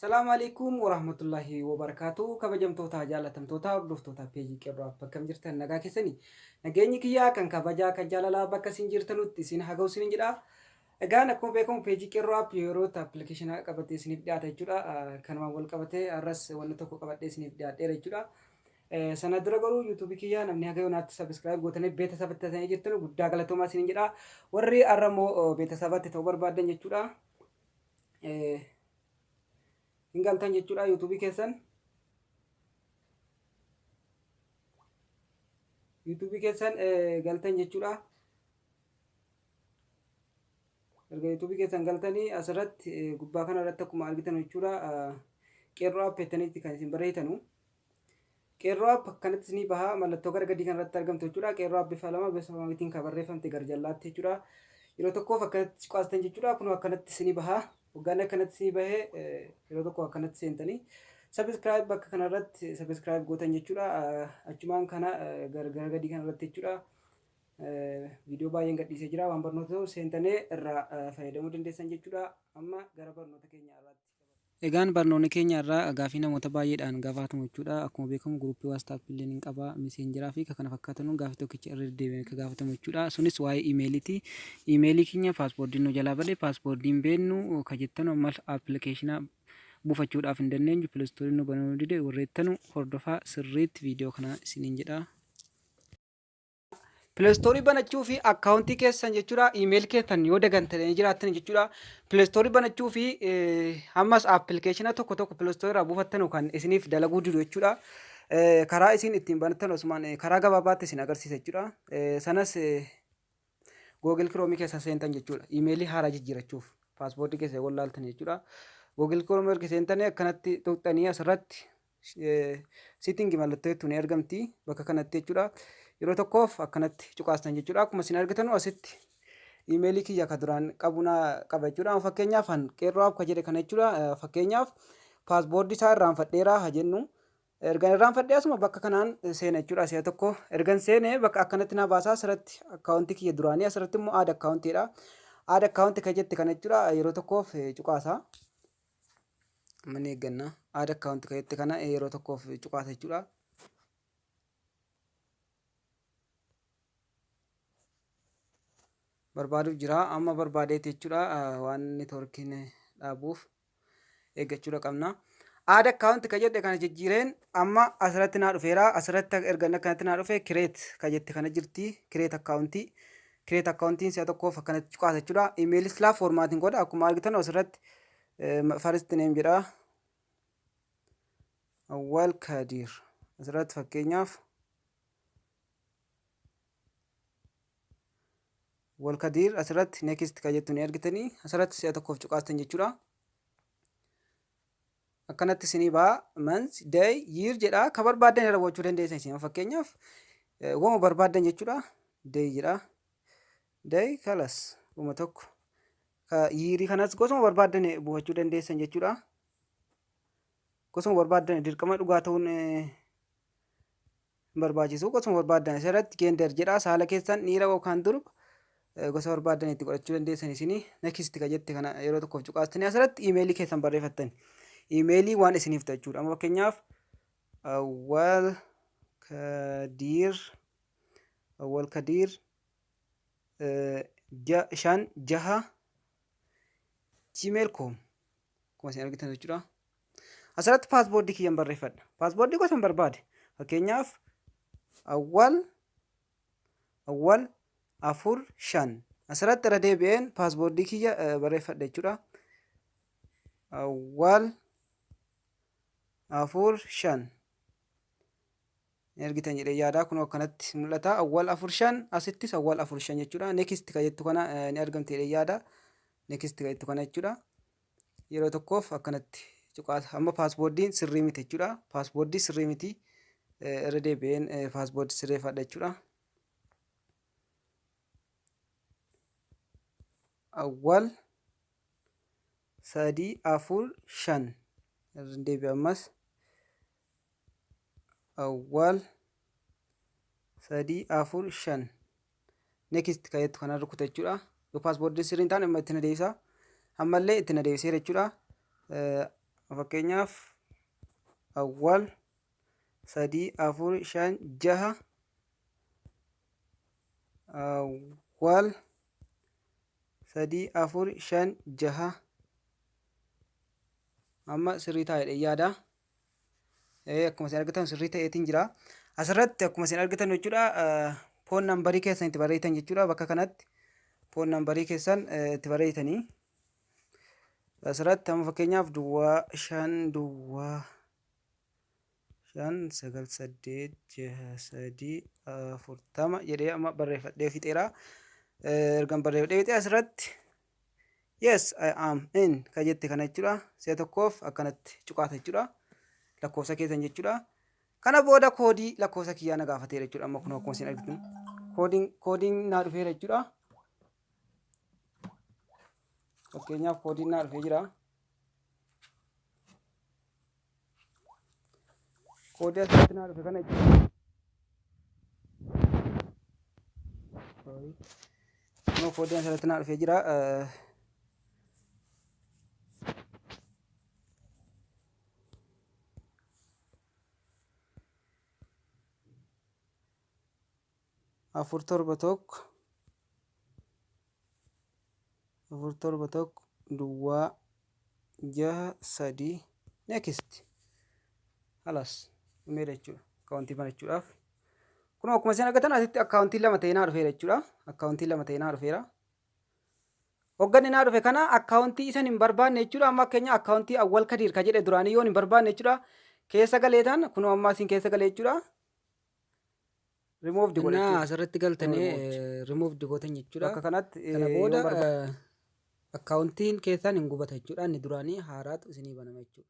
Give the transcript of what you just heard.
Assalamu alaikum warahmatullahi wabarakatuh. Kabajamtoota jaalatamtoota hordoftoota peejii qeerroo akkam jirtan nagaa keessanii. Nageenyi kiyyaa kan kabajaa kan jaalalaa bakka isin jirtanutti isin haa ga'u isiniin jedha. Egaan akkuma beekamu peejii qeerroo app yeroo appilikeeshina qabatee isiniif dhiyaata jechuudha. Kanumaan wal qabatee har'as wanni tokko qabadhee isiniif dhiyaadheera jechuudha. Sana dura garuu YouTube kiyyaa namni haga yoonaatti subscribe gootanii beeksisa taatanii jirtan guddaa galatoomaa isiniin jedha. Warri har'amoo beeksisatti ta'uu barbaadan jechuudha. Galtan jechuudha YouTube keessan galtan jechuudha. Erga YouTube keessan galtanii asirratti gubbaa kana irratti akkuma argitan jechuudha qeerroo app jettaniitti kan isin barreessitanu. Qeerroo app akkanatti isinii baha mallattoo gara gadii kan irratti argamtu jechuudha. Qeerroo app bifa lama bifa lamatiin kan barreeffamte gara jallaatti jechuudha. Yeroo tokkoof akkanatti qaastan jechuudha. Kun akkanatti isinii baha. Waggaan akkanatti isinii bahee yeroo tokko akkanatti seentanii subscribe bakka kanarratti subscribe gootan jechuudha. Achumaan kana gara gadii kanarratti jechuudha. Viidiyoo baay'een gadhiisee jira. Waan barnoota seentanii irraa fayyadamuu dandeessan jechuudha. Amma gara barnoota keenya irratti. Egaan barnoonni keenya irraa gaafii namoota baay'eedhaan gaafatamu jechuudha. Akkuma beekamu guruppii WhatsApp illee ni qaba, messengeraa fi kana fakkaatan gaafii tokkicha irra deddeebi'ee kan gaafatamu jechuudha. Sunis waa'ee imeeliiti. Imeelii keenya paaspoortiin nu jalaa badee paaspoortiin beennu ka jettanu ammas appilikeeshina buufachuudhaaf hin dandeenyu pileestoorii nu banuu dide warreettanu hordofaa sirriitti viidiyoo kana isiniin jedha. Pileestoorii banachuu fi akkaawuntii keessan jechuudha iimeeli keessan yoo dagantanii jiraattan jechuudha. Pileestoorii banachuu fi ammas appilikeeshina tokko pileestoorii irraa buufattanu kan isiniif dalaguu didu jechuudha. Karaa isin ittiin banattan osumaan karaa gabaabaatti isin agarsiisa jechuudha. Sanas Google Chrome keessa seentan jechuudha. Iimeelii haaraa jijjiirachuuf paaspoortii keessa wallaaltan jechuudha. Google Chrome erga seentanii akkanatti tuqxanii asirratti setting mallattoo ni argamti bakka kanatti jechuudha. Yeroo tokkoof akkanatti cuqaastan jechuudha. Akkuma isin argitanu asitti iimeelii kiyya ka duraan qaba jechuudha. Fakkeenyaaf qeerroo app ka jedhe kana jechuudha. Fakkeenyaaf paaspoortii isaa irraanfadheeraa haa jennu. Erga irraanfadhee asuma bakka kanaan seena jechuudha. Si'a tokko ergan seenee bakka akkanatti na baasaa asirratti akkaawuntii kiyya duraanii asirratti immoo aada akkaawuntiidha. Aada akkaawuntii ka jette kana jechuudha. Yeroo tokkoof cuqaasaa. Manni eeggannaa aada akkaawuntii ka jette kana yeroo tokkoof cuqaasa jechuudha. Barbaaduuf jira amma barbaadeeti jechuudha. Waan neetwoorkiin dhaabuuf eeggachuudha qabna. Aada akkaawuntii ka jedhe kana jijjiireen amma asirratti naa dhufeera. Asirratti erga akkanatti naa dhufe kireet ka jette kana jirti. Kireet akkaawuntii. Kireet akkaawuntiin si'a tokkoof akkanatti cuqaasa jechuudha. Iimeelii silaa foormaatiin godha akkuma argitan asirratti first name jedha. Awwal Kadir asirratti fakkeenyaaf Walkadir asirratti next ka jettu ni argitanii asirratti si'a tokkoof cuqaastan jechuudha. Akkanatti isinii ba'a month day year jedha. Ka barbaadan irra gochuu dandeessan isin fakkeenyaaf wama barbaadan jechuudha. Day jedha. Day kalas wama tokko. Ka year kanas gosuma barbaadan buufachuu dandeessan jechuudha. Gosuma barbaadan dirqama dhugaa ta'uun barbaachisu gosuma barbaadan asirratti gender jedha. Saala keessan dhiira yookaan durba gosa barbaadan itti godhachuu dandeessan isinii next ka jette kana yeroo tokkoof cuqaastanii asirratti iimeelii keessan barreeffattan. Iimeelii waan isiniif ta'u jechuudha. Amma fakkeenyaaf Awwal Kadir 5 gmail.com akkuma isin argitan jechuudha. Asirratti paaspoortii kiyyan barreeffadha. Paaspoortii gosan barbaade fakkeenyaaf Awwal 4-5 asirratti irra deebi'een paaspoortii kiyya barreeffadha jechuudha. Awwal 4-5 ergitan jedhee yaadaa kun akkanatti mul'ata. Awwal 4-5 asittis Awwal 4-5 jechuudha. Next ka jettu kana ni argamte jedhee yaada. Next ka jettu kana jechuudha. Yeroo tokkoof akkanatti cuqaasa. Amma paaspoortiin sirrii miti jechuudha. Paaspoortii sirrii miti irra deebi'een paaspoortii sirreeffadha jechuudha. Awwal 3-4-5 irra deebi'e ammas Awwal 3-4-5 next ka jettu kana rukuta jechuudha. Yoo paaspoortiin sirrii hin taane amma itti na deebisa. Ammallee itti na deebiseera jechuudha. fakkeenyaaf awwal 3 4 5 6 awwal 3 4 5 6 amma sirrii ta'edha yaada. Akkuma isin argitan sirrii ta'eetiin jira. Asirratti akkuma isin argitan jechuudha foon nambarii keessan itti barreessitan jechuudha. Bakka kanatti foon nambarii keessan itti barreessitanii asirratti amma fakkeenyaaf duwwaa 5 duwwaa 5 9 8 6 3 40 jedhee amma barreeffadhee fixeera. Ergan barreeffadhee fixee asirratti yes I am in ka jette kana jechuudha. Si'a tokkoof akkanatti cuqaata jechuudha. Lakkoofsa keessan jechuudha. Kana booda koodii lakkoofsa kiyyaa na gaafateera jechuudha. Amma kun akkuma isin argitan koodiin naa dhufeera jechuudha. Fakkeenyaaf koodiin naa dhufee jira. Koodii asirratti naa dhufe kana jechuudha. Koodiin asirratti naa dhufee jira. Afur torba tokko duwwaa 6 3 next halas dhumeera jechuudha. Akkaawuntii banachuudhaaf kun akkuma isin argitan asitti akkaawuntiin lama ta'ee naa dhufeera jechuudha. Akkaawuntiin lama ta'ee naa dhufeera. Hogganni naa dhufe kana akkaawuntii isan hin barbaanne jechuudha. Amma fakkeenya akkaawuntii awwal kadiir ka jedhe duraanii yoon hin barbaanne jechuudha. Keessa galeetan kun amma isin keessa galee jechuudha. Remove godha jechuudha. Asirratti galtanii remove gootan jechuudha. Bakka kanatti kana booda akkaawuntiin keessan hin gubata jechuudha. Inni duraanii haaraatu isinii banama jechuudha.